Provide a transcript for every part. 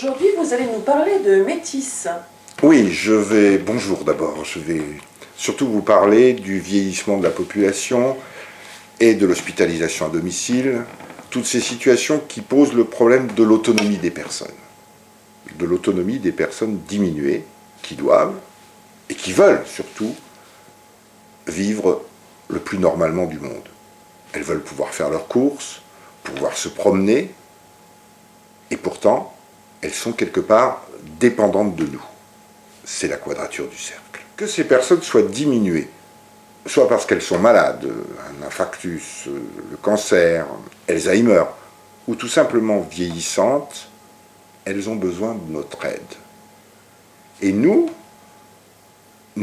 Aujourd'hui, vous allez nous parler de Métis. Oui, bonjour d'abord, je vais surtout vous parler du vieillissement de la population et de l'hospitalisation à domicile, toutes ces situations qui posent le problème de l'autonomie des personnes. De l'autonomie des personnes diminuées, qui doivent, et qui veulent surtout, vivre le plus normalement du monde. Elles veulent pouvoir faire leurs courses, pouvoir se promener, et pourtant, elles sont quelque part dépendantes de nous. C'est la quadrature du cercle. Que ces personnes soient diminuées, soit parce qu'elles sont malades, un infarctus, le cancer, Alzheimer, ou tout simplement vieillissantes, elles ont besoin de notre aide. Et nous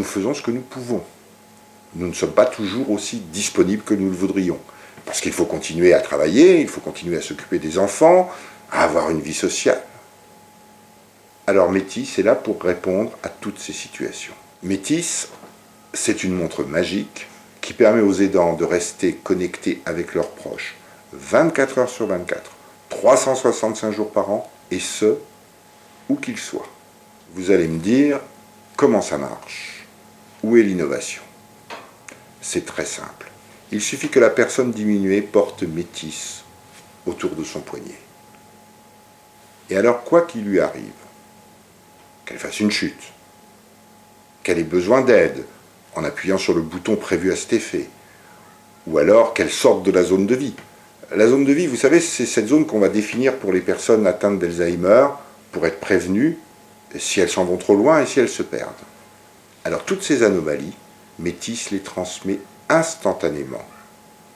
faisons ce que nous pouvons. Nous ne sommes pas toujours aussi disponibles que nous le voudrions. Parce qu'il faut continuer à travailler, il faut continuer à s'occuper des enfants, à avoir une vie sociale. Alors Métis est là pour répondre à toutes ces situations. Métis, c'est une montre magique qui permet aux aidants de rester connectés avec leurs proches 24 heures sur 24, 365 jours par an, et ce, où qu'ils soient. Vous allez me dire, comment ça marche? Où est l'innovation? C'est très simple. Il suffit que la personne diminuée porte Métis autour de son poignet. Et alors, quoi qu'il lui arrive, qu'elle fasse une chute, qu'elle ait besoin d'aide en appuyant sur le bouton prévu à cet effet, ou alors qu'elle sorte de la zone de vie. La zone de vie, vous savez, c'est cette zone qu'on va définir pour les personnes atteintes d'Alzheimer, pour être prévenues si elles s'en vont trop loin et si elles se perdent. Alors toutes ces anomalies, Métis les transmet instantanément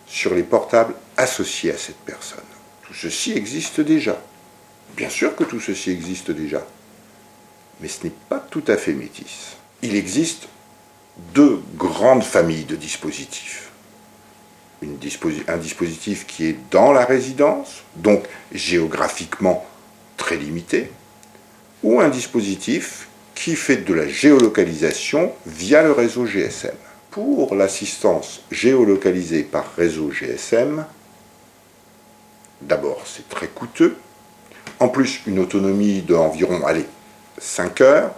sur les portables associés à cette personne. Tout ceci existe déjà. Bien sûr que tout ceci existe déjà. Mais ce n'est pas tout à fait Métis. Il existe deux grandes familles de dispositifs. Un dispositif qui est dans la résidence, donc géographiquement très limité, ou un dispositif qui fait de la géolocalisation via le réseau GSM. Pour l'assistance géolocalisée par réseau GSM, d'abord c'est très coûteux, en plus une autonomie d'environ 5 heures.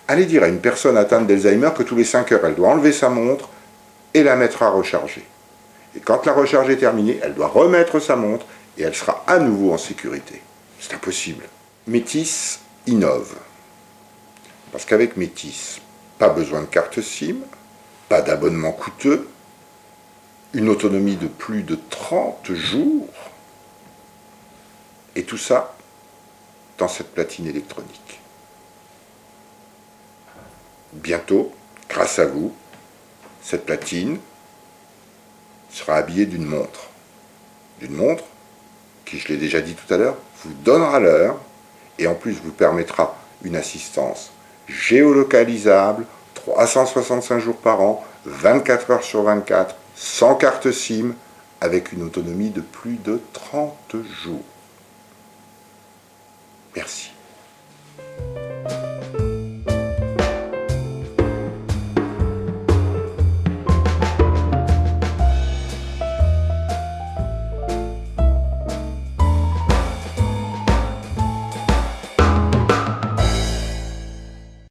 Allez dire à une personne atteinte d'Alzheimer que tous les 5 heures, elle doit enlever sa montre et la mettre à recharger. Et quand la recharge est terminée, elle doit remettre sa montre et elle sera à nouveau en sécurité. C'est impossible. Métis innove. Parce qu'avec Métis, pas besoin de carte SIM, pas d'abonnement coûteux, une autonomie de plus de 30 jours, et tout ça dans cette platine électronique. Bientôt, grâce à vous, cette platine sera habillée d'une montre. D'une montre qui, je l'ai déjà dit tout à l'heure, vous donnera l'heure et en plus vous permettra une assistance géolocalisable, 365 jours par an, 24 heures sur 24, sans carte SIM, avec une autonomie de plus de 30 jours. Merci.